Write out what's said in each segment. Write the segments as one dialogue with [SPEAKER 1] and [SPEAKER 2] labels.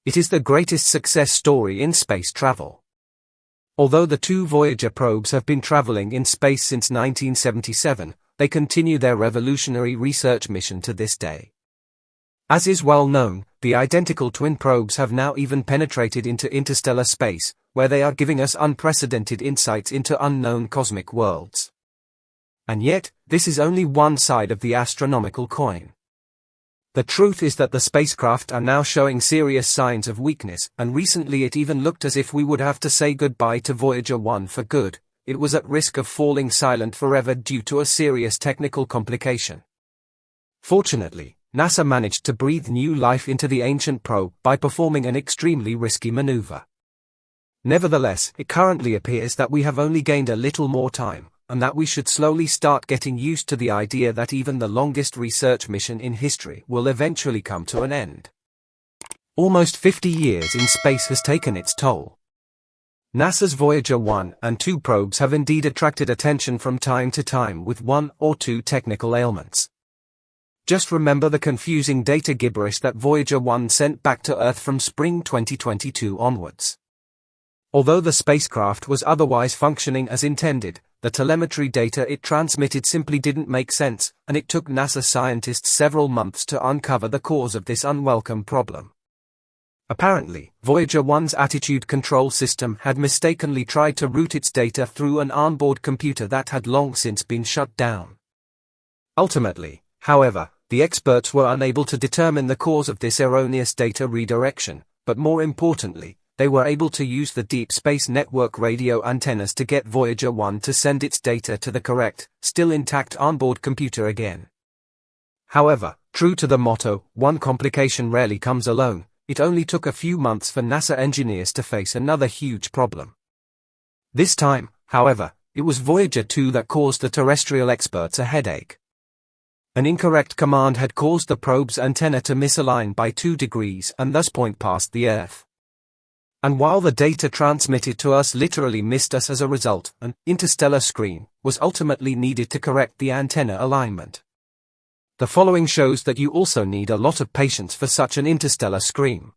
[SPEAKER 1] It is the greatest success story in space travel. Although the two Voyager probes have been traveling in space since 1977, they continue their revolutionary research mission to this day. As is well known, the identical twin probes have now even penetrated into interstellar space, where they are giving us unprecedented insights into unknown cosmic worlds. And yet, this is only one side of the astronomical coin. The truth is that the spacecraft are now showing serious signs of weakness, and recently it even looked as if we would have to say goodbye to Voyager 1 for good. It was at risk of falling silent forever due to a serious technical complication. Fortunately, NASA managed to breathe new life into the ancient probe by performing an extremely risky maneuver. Nevertheless, it currently appears that we have only gained a little more time, and that we should slowly start getting used to the idea that even the longest research mission in history will eventually come to an end. Almost 50 years in space has taken its toll. NASA's Voyager 1 and 2 probes have indeed attracted attention from time to time with one or two technical ailments. Just remember the confusing data gibberish that Voyager 1 sent back to Earth from spring 2022 onwards. Although the spacecraft was otherwise functioning as intended, the telemetry data it transmitted simply didn't make sense, and it took NASA scientists several months to uncover the cause of this unwelcome problem. Apparently, Voyager 1's attitude control system had mistakenly tried to route its data through an onboard computer that had long since been shut down. Ultimately, however, the experts were unable to determine the cause of this erroneous data redirection, but more importantly, they were able to use the Deep Space Network radio antennas to get Voyager 1 to send its data to the correct, still intact onboard computer again. However, true to the motto, one complication rarely comes alone, it only took a few months for NASA engineers to face another huge problem. This time, however, it was Voyager 2 that caused the terrestrial experts a headache. An incorrect command had caused the probe's antenna to misalign by 2 degrees and thus point past the Earth. And while the data transmitted to us literally missed us as a result, an interstellar screen was ultimately needed to correct the antenna alignment. The following shows that you also need a lot of patience for such an interstellar screen.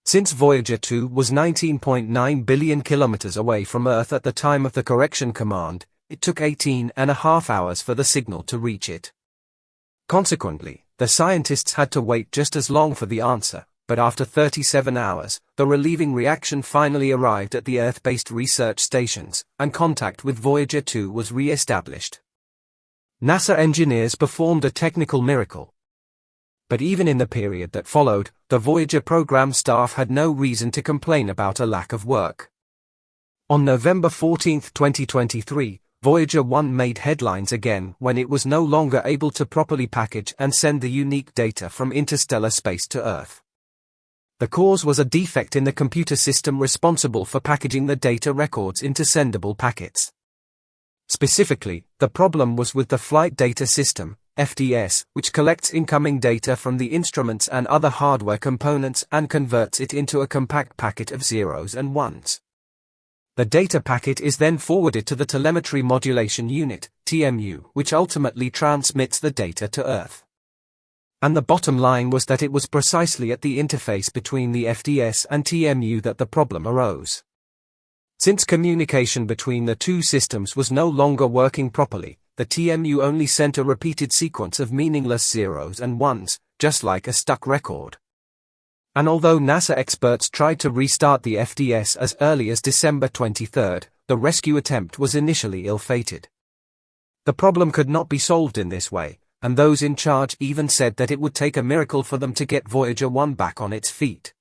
[SPEAKER 1] Since Voyager 2 was 19.9 billion kilometers away from Earth at the time of the correction command, it took 18.5 hours for the signal to reach it. Consequently, the scientists had to wait just as long for the answer. But after 37 hours, the relieving reaction finally arrived at the Earth-based research stations, and contact with Voyager 2 was re-established. NASA engineers performed a technical miracle. But even in the period that followed, the Voyager program staff had no reason to complain about a lack of work. On November 14, 2023, Voyager 1 made headlines again when it was no longer able to properly package and send the unique data from interstellar space to Earth. The cause was a defect in the computer system responsible for packaging the data records into sendable packets. Specifically, the problem was with the Flight Data System, FDS, which collects incoming data from the instruments and other hardware components and converts it into a compact packet of zeros and ones. The data packet is then forwarded to the Telemetry Modulation Unit, TMU, which ultimately transmits the data to Earth. And the bottom line was that it was precisely at the interface between the FDS and TMU that the problem arose. Since communication between the two systems was no longer working properly, the TMU only sent a repeated sequence of meaningless zeros and ones, just like a stuck record. And although NASA experts tried to restart the FDS as early as December 23, the rescue attempt was initially ill-fated. The problem could not be solved in this way, and those in charge even said that it would take a miracle for them to get Voyager 1 back on its feet.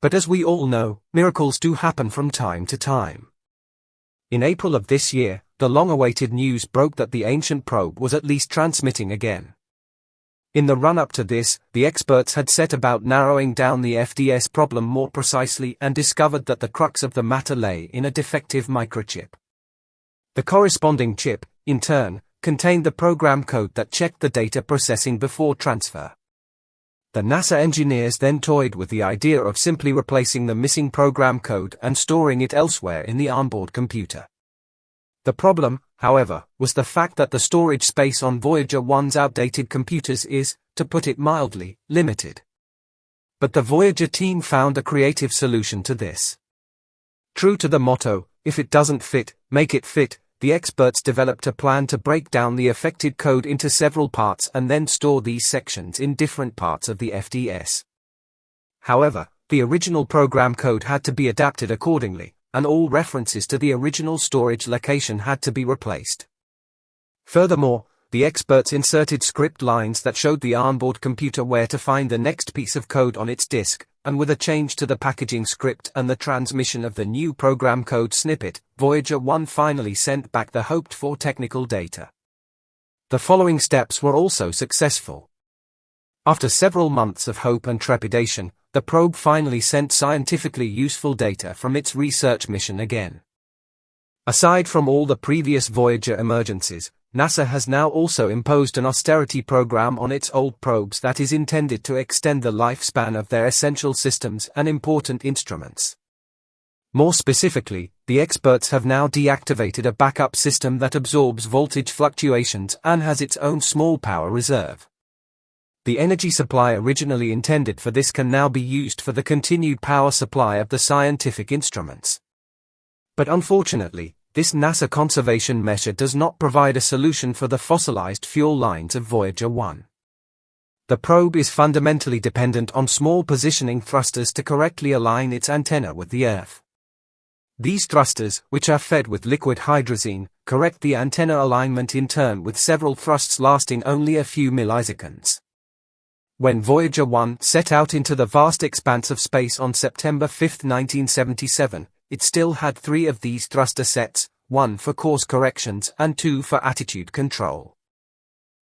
[SPEAKER 1] But as we all know, miracles do happen from time to time. In April of this year, the long-awaited news broke that the ancient probe was at least transmitting again. In the run-up to this, the experts had set about narrowing down the FDS problem more precisely and discovered that the crux of the matter lay in a defective microchip. The corresponding chip, in turn, contained the program code that checked the data processing before transfer. The NASA engineers then toyed with the idea of simply replacing the missing program code and storing it elsewhere in the onboard computer. The problem, however, was the fact that the storage space on Voyager 1's outdated computers is, to put it mildly, limited. But the Voyager team found a creative solution to this. True to the motto, if it doesn't fit, make it fit, the experts developed a plan to break down the affected code into several parts and then store these sections in different parts of the FDS. However, the original program code had to be adapted accordingly, and all references to the original storage location had to be replaced. Furthermore, the experts inserted script lines that showed the onboard computer where to find the next piece of code on its disk, and with a change to the packaging script and the transmission of the new program code snippet, Voyager 1 finally sent back the hoped-for technical data. The following steps were also successful. After several months of hope and trepidation, the probe finally sent scientifically useful data from its research mission again. Aside from all the previous Voyager emergencies, NASA has now also imposed an austerity program on its old probes that is intended to extend the lifespan of their essential systems and important instruments. More specifically, the experts have now deactivated a backup system that absorbs voltage fluctuations and has its own small power reserve. The energy supply originally intended for this can now be used for the continued power supply of the scientific instruments. But unfortunately, this NASA conservation measure does not provide a solution for the fossilized fuel lines of Voyager 1. The probe is fundamentally dependent on small positioning thrusters to correctly align its antenna with the Earth. These thrusters, which are fed with liquid hydrazine, correct the antenna alignment in turn with several thrusts lasting only a few milliseconds. When Voyager 1 set out into the vast expanse of space on September 5, 1977, it still had 3 of these thruster sets, 1 for course corrections and 2 for attitude control.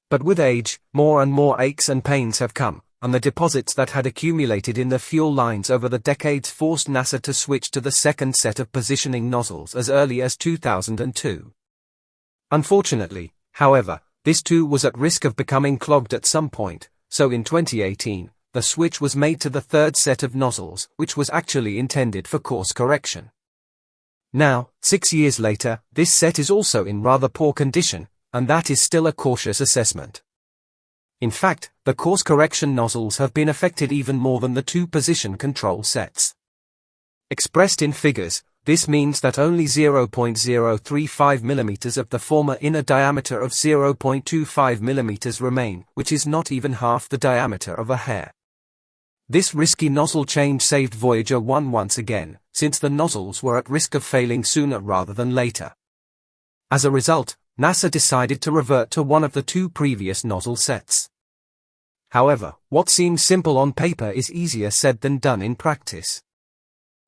[SPEAKER 1] But with age, more and more aches and pains have come, and the deposits that had accumulated in the fuel lines over the decades forced NASA to switch to the second set of positioning nozzles as early as 2002. Unfortunately, however, this too was at risk of becoming clogged at some point, so in 2018, the switch was made to the third set of nozzles, which was actually intended for course correction. Now, 6 years later, this set is also in rather poor condition, and that is still a cautious assessment. In fact, the course correction nozzles have been affected even more than the 2 position control sets. Expressed in figures, this means that only 0.035 mm of the former inner diameter of 0.25 mm remain, which is not even half the diameter of a hair. This risky nozzle change saved Voyager 1 once again, since the nozzles were at risk of failing sooner rather than later. As a result, NASA decided to revert to one of the 2 previous nozzle sets. However, what seems simple on paper is easier said than done in practice.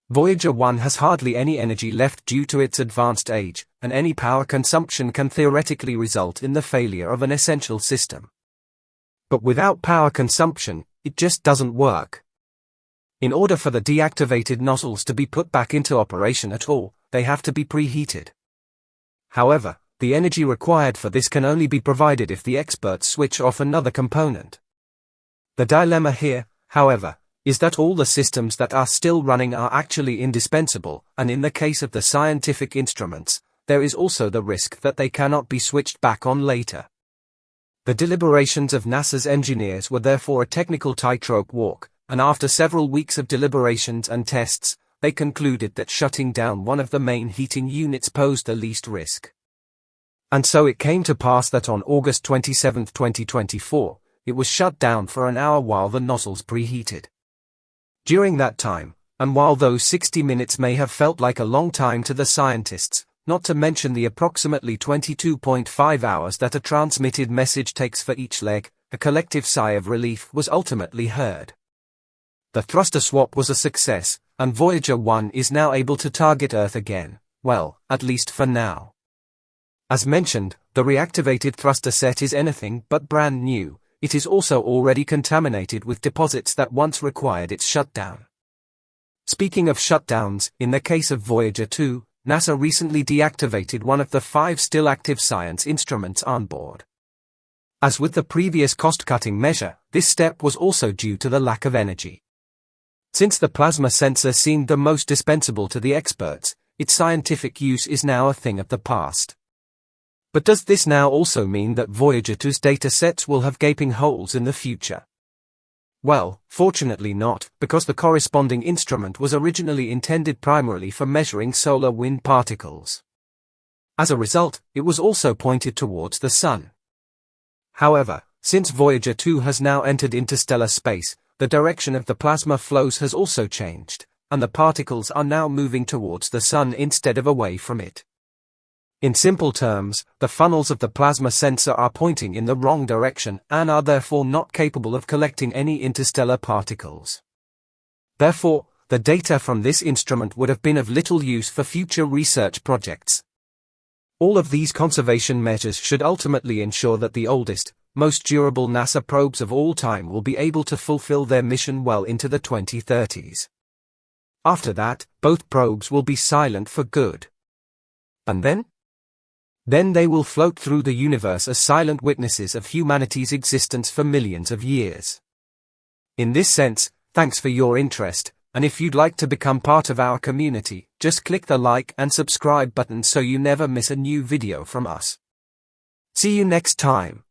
[SPEAKER 1] Voyager 1 has hardly any energy left due to its advanced age, and any power consumption can theoretically result in the failure of an essential system. But without power consumption, it just doesn't work. In order for the deactivated nozzles to be put back into operation at all, they have to be preheated. However, the energy required for this can only be provided if the experts switch off another component. The dilemma here, however, is that all the systems that are still running are actually indispensable, and in the case of the scientific instruments, there is also the risk that they cannot be switched back on later. The deliberations of NASA's engineers were therefore a technical tightrope walk, and after several weeks of deliberations and tests, they concluded that shutting down one of the main heating units posed the least risk. And so it came to pass that on August 27, 2024, it was shut down for an hour while the nozzles preheated. During that time, and while those 60 minutes may have felt like a long time to the scientists, not to mention the approximately 22.5 hours that a transmitted message takes for each leg, a collective sigh of relief was ultimately heard. The thruster swap was a success, and Voyager 1 is now able to target Earth again, well, at least for now. As mentioned, the reactivated thruster set is anything but brand new. It is also already contaminated with deposits that once required its shutdown. Speaking of shutdowns, in the case of Voyager 2, NASA recently deactivated one of the 5 still active science instruments on board. As with the previous cost-cutting measure, this step was also due to the lack of energy. Since the plasma sensor seemed the most dispensable to the experts, its scientific use is now a thing of the past. But does this now also mean that Voyager 2's data sets will have gaping holes in the future? Well, fortunately not, because the corresponding instrument was originally intended primarily for measuring solar wind particles. As a result, it was also pointed towards the Sun. However, since Voyager 2 has now entered interstellar space, the direction of the plasma flows has also changed, and the particles are now moving towards the Sun instead of away from it. In simple terms, the funnels of the plasma sensor are pointing in the wrong direction and are therefore not capable of collecting any interstellar particles. Therefore, the data from this instrument would have been of little use for future research projects. All of these conservation measures should ultimately ensure that the oldest, most durable NASA probes of all time will be able to fulfill their mission well into the 2030s. After that, both probes will be silent for good. And then? Then they will float through the universe as silent witnesses of humanity's existence for millions of years. In this sense, thanks for your interest, and if you'd like to become part of our community, just click the like and subscribe button so you never miss a new video from us. See you next time.